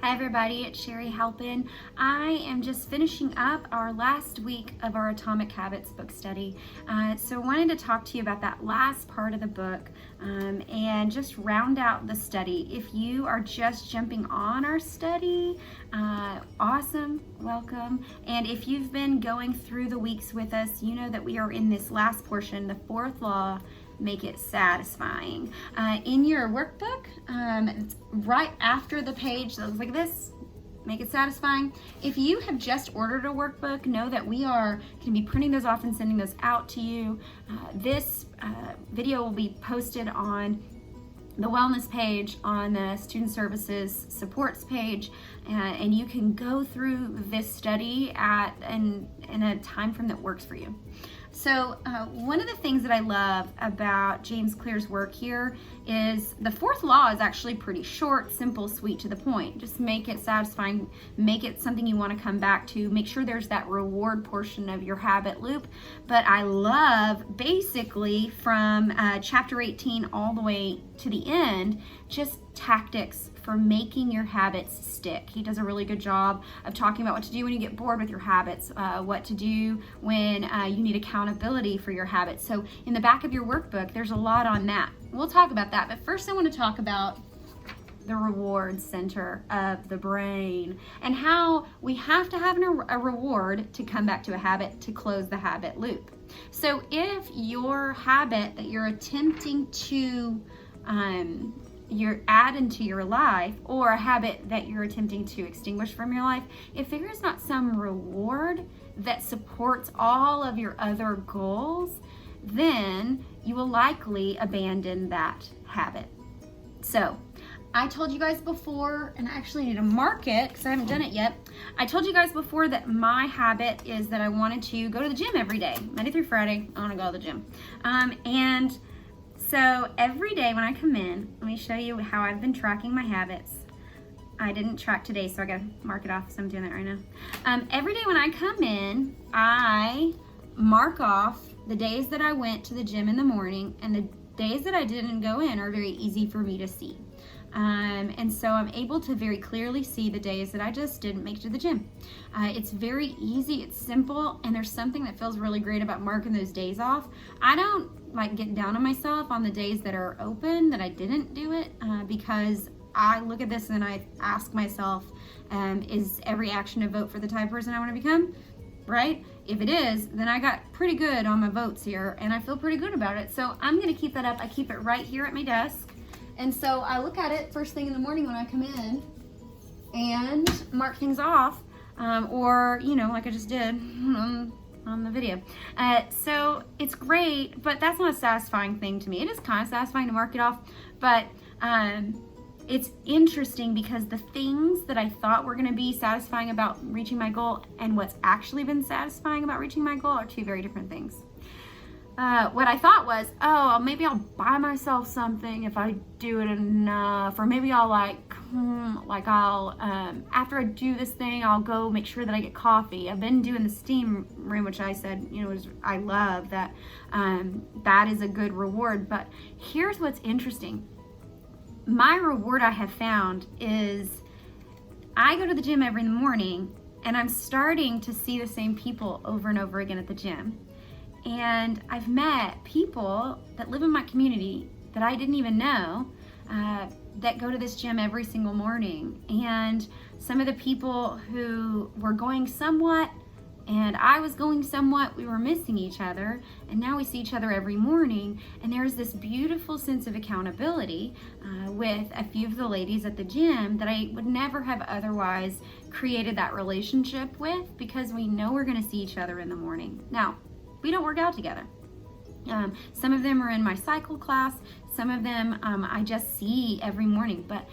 Hi everybody, it's Sherry Halpin. I am just finishing up our last week of our Atomic Habits book study. So I wanted to talk to you about that last part of the book and just round out the study. If you are just jumping on our study, awesome, welcome. And if you've been going through the weeks with us, you know that we are in this last portion, the fourth law, make it satisfying. In your workbook, it's right after the page that looks like this, make it satisfying. If you have just ordered a workbook, know that we are going to be printing those off and sending those out to you. This video will be posted on the wellness page, on the student services supports page, and you can go through this study in a time frame that works for you. So one of the things that I love about James Clear's work here is the fourth law is actually pretty short, simple, sweet, to the point. Just make it satisfying, make it something you want to come back to, make sure there's that reward portion of your habit loop. But I love basically from chapter 18 all the way to the end, just tactics for making your habits stick. He does a really good job of talking about what to do when you get bored with your habits, what to do when you need accountability for your habits. So in the back of your workbook, there's a lot on that. We'll talk about that, but first I want to talk about the reward center of the brain and how we have to have a reward to come back to a habit to close the habit loop. So if your habit that you're attempting to you're add into your life, or a habit that you're attempting to extinguish from your life, if there is not some reward that supports all of your other goals, then you will likely abandon that habit. So I told you guys before, and I actually need to mark it because I haven't done it yet. I told you guys before that my habit is that I wanted to go to the gym every day, Monday through Friday. I want to go to the gym. And so every day when I come in, let me show you how I've been tracking my habits. I didn't track today, so I gotta mark it off, so I'm doing that right now. Every day when I come in, I mark off the days that I went to the gym in the morning, and the days that I didn't go in are very easy for me to see. And so I'm able to very clearly see the days that I just didn't make it to the gym. It's very easy, it's simple, and there's something that feels really great about marking those days off. I don't like get down on myself on the days that are open that I didn't do it because I look at this and I ask myself, is every action a vote for the type of person I want to become? Right? If it is, then I got pretty good on my votes here and I feel pretty good about it. So I'm going to keep that up. I keep it right here at my desk. And so I look at it first thing in the morning when I come in and mark things off, or, you know, like I just did on the video. So it's great, but that's not a satisfying thing to me. It is kind of satisfying to mark it off, but it's interesting because the things that I thought were going to be satisfying about reaching my goal and what's actually been satisfying about reaching my goal are two very different things. What I thought was, oh, maybe I'll buy myself something if I do it enough, or maybe I'll after I do this thing, I'll go make sure that I get coffee. I've been doing the steam room, which I said, you know, I love that. That is a good reward. But here's what's interesting. My reward I have found is I go to the gym every morning and I'm starting to see the same people over and over again at the gym. And I've met people that live in my community that I didn't even know that go to this gym every single morning. And some of the people who were going somewhat and I was going somewhat, we were missing each other, and now we see each other every morning. And there's this beautiful sense of accountability with a few of the ladies at the gym that I would never have otherwise created that relationship with, because we know we're going to see each other in the morning. Now, we don't work out together. Some of them are in my cycle class. Some of them I just see every morning. But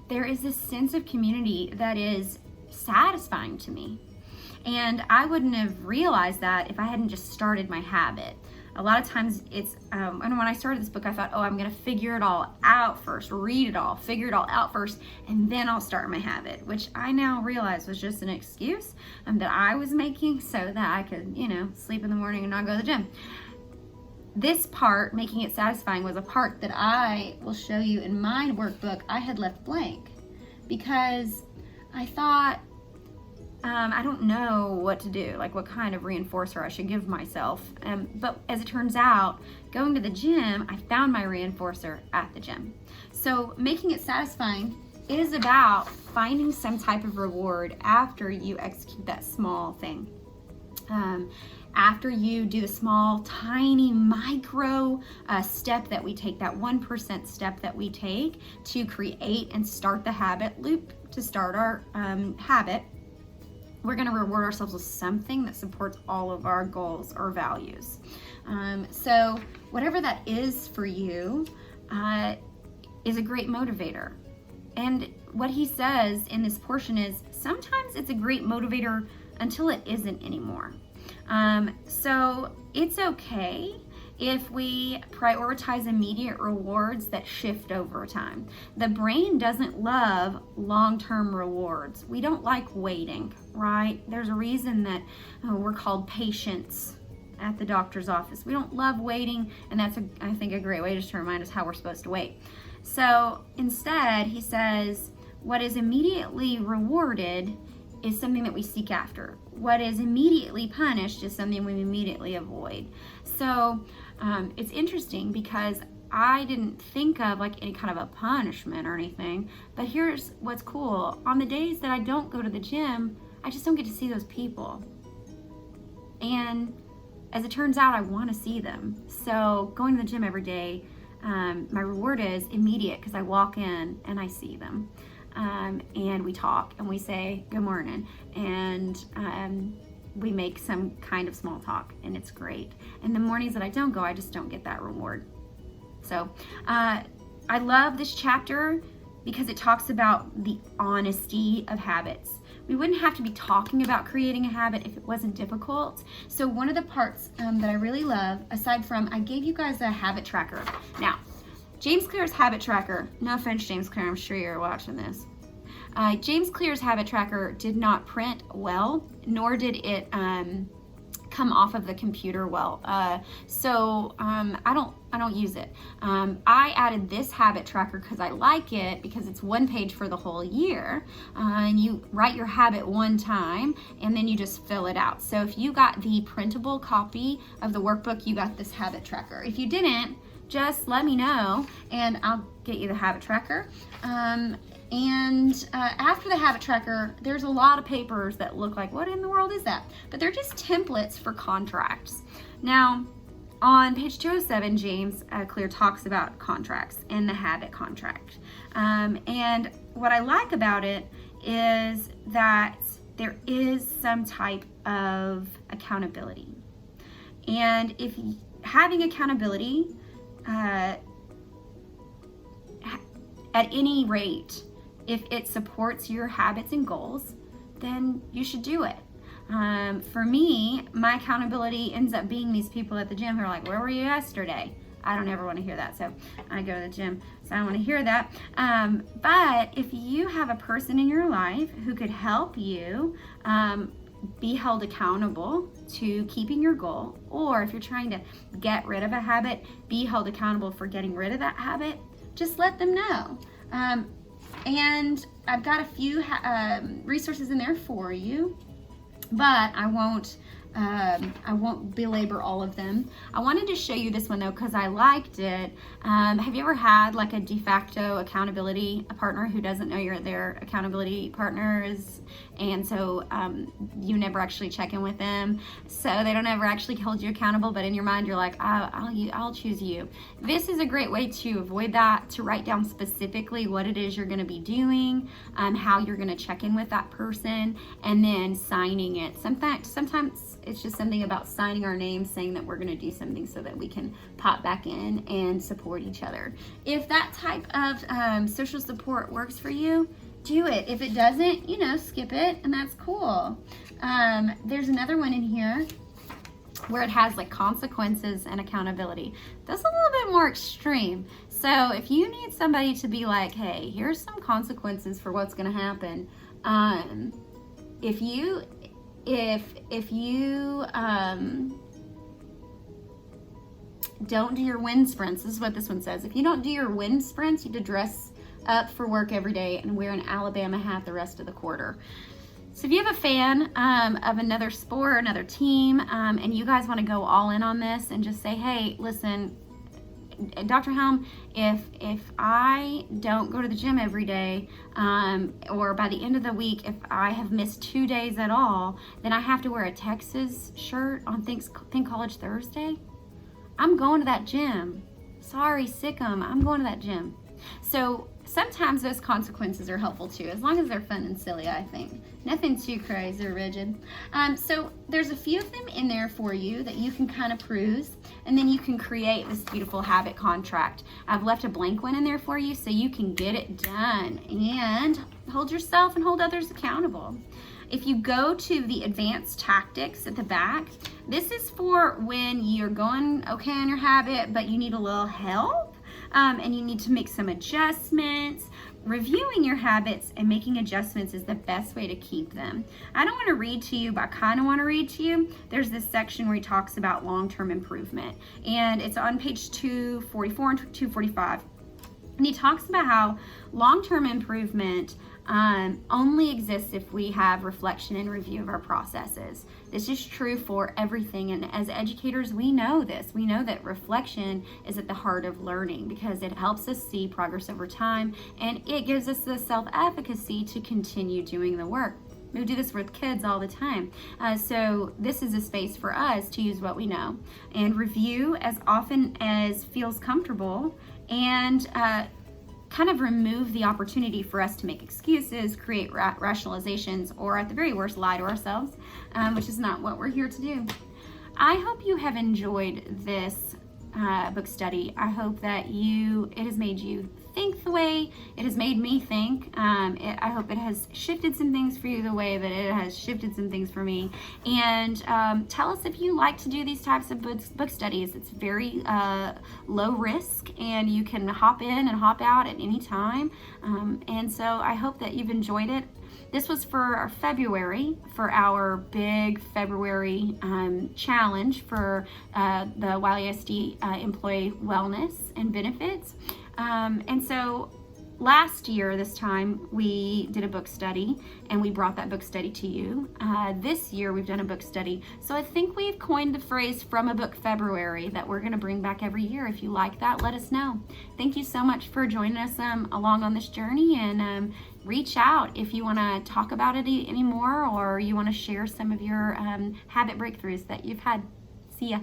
there is this sense of community that is satisfying to me. And I wouldn't have realized that if I hadn't just started my habit. A lot of times it's, and when I started this book, I thought, oh, I'm going to figure it all out first, read it all, figure it all out first, and then I'll start my habit, which I now realize was just an excuse that I was making so that I could, you know, sleep in the morning and not go to the gym. This part, making it satisfying, was a part that I will show you in my workbook I had left blank because I thought, I don't know what to do, like what kind of reinforcer I should give myself. But as it turns out, going to the gym, I found my reinforcer at the gym. So making it satisfying is about finding some type of reward after you execute that small thing. After you do the small, tiny, micro step that we take, that 1% step that we take to create and start the habit loop, to start our habit, we're going to reward ourselves with something that supports all of our goals or values. So whatever that is for you is a great motivator. And what he says in this portion is sometimes it's a great motivator until it isn't anymore. So it's okay if we prioritize immediate rewards that shift over time. The brain doesn't love long-term rewards. We don't like waiting, right? There's a reason that we're called patients at the doctor's office. We don't love waiting, and that's, I think, a great way just to remind us how we're supposed to wait. So instead, he says, what is immediately rewarded is something that we seek after. What is immediately punished is something we immediately avoid. So it's interesting because I didn't think of like any kind of a punishment or anything, but here's what's cool. On the days that I don't go to the gym, I just don't get to see those people. And as it turns out, I want to see them. So going to the gym every day, my reward is immediate because I walk in and I see them. And we talk and we say good morning, and we make some kind of small talk, and it's great. And the mornings that I don't go, I just don't get that reward. So I love this chapter because it talks about the honesty of habits. We wouldn't have to be talking about creating a habit if it wasn't difficult. So one of the parts that I really love, aside from, I gave you guys a habit tracker. Now, James Clear's habit tracker, no offense, James Clear, I'm sure you're watching this. James Clear's habit tracker did not print well, nor did it come off of the computer well. So I don't use it. I added this habit tracker because I like it, because it's one page for the whole year, and you write your habit one time and then you just fill it out. So if you got the printable copy of the workbook, you got this habit tracker. If you didn't, just let me know and I'll get you the habit tracker. After the habit tracker, there's a lot of papers that look like, what in the world is that? But they're just templates for contracts. Now, on page 207, James Clear talks about contracts and the habit contract. And what I like about it is that there is some type of accountability. And if having accountability, at any rate, if it supports your habits and goals, then you should do it. For me, my accountability ends up being these people at the gym who are like, where were you yesterday? I don't ever want to hear that. So I go to the gym, so I don't want to hear that. But if you have a person in your life who could help you be held accountable to keeping your goal, or if you're trying to get rid of a habit, be held accountable for getting rid of that habit, just let them know. And I've got a few resources in there for you, but I won't belabor all of them. I wanted to show you this one though because I liked it. Have you ever had like a de facto accountability partner who doesn't know you're their accountability partners, and so you never actually check in with them, so they don't ever actually hold you accountable, but in your mind you're like, I'll choose you. This is a great way to avoid that, to write down specifically what it is you're going to be doing, how you're going to check in with that person, and then signing it. Sometimes it's just something about signing our name, saying that we're going to do something so that we can pop back in and support each other. If that type of social support works for you, do it. If it doesn't, skip it, and that's cool. There's another one in here where it has like consequences and accountability. That's a little bit more extreme. So if you need somebody to be like, hey, here's some consequences for what's going to happen. If you don't do your wind sprints, this is what this one says. If you don't do your wind sprints, you have to dress up for work every day and wear an Alabama hat the rest of the quarter. So if you have a fan of another sport, another team, and you guys want to go all in on this and just say, hey, listen, Dr. Helm, if I don't go to the gym every day, or by the end of the week, if I have missed 2 days at all, then I have to wear a Texas shirt on Think College Thursday. I'm going to that gym. Sorry, sick 'em. I'm going to that gym. So sometimes those consequences are helpful too, as long as they're fun and silly, I think. Nothing too crazy or rigid. So there's a few of them in there for you that you can kind of peruse, and then you can create this beautiful habit contract. I've left a blank one in there for you so you can get it done and hold yourself and hold others accountable. If you go to the advanced tactics at the back, this is for when you're going okay on your habit, but you need a little help, and you need to make some adjustments. Reviewing your habits and making adjustments is the best way to keep them. I don't want to read to you, but I kind of want to read to you. There's this section where he talks about long-term improvement, and it's on page 244 and 245. And he talks about how long-term improvement only exists if we have reflection and review of our processes. This is true for everything, and as educators, we know this. We know that reflection is at the heart of learning because it helps us see progress over time, and it gives us the self-efficacy to continue doing the work. We do this with kids all the time. So this is a space for us to use what we know and review as often as feels comfortable, and kind of remove the opportunity for us to make excuses, create rationalizations, or at the very worst, lie to ourselves, which is not what we're here to do. I hope you have enjoyed this book study. I hope that it has made you think the way it has made me think. I hope it has shifted some things for you the way that it has shifted some things for me. And tell us if you like to do these types of book studies. It's very low risk, and you can hop in and hop out at any time. And so I hope that you've enjoyed it. This was for our February, for our big February challenge for the Wiley ISD employee wellness and benefits. And so last year, this time, we did a book study, and we brought that book study to you. This year, we've done a book study. So I think we've coined the phrase from a book February that we're going to bring back every year. If you like that, let us know. Thank you so much for joining us along on this journey, and reach out if you want to talk about it anymore, or you want to share some of your habit breakthroughs that you've had. See ya.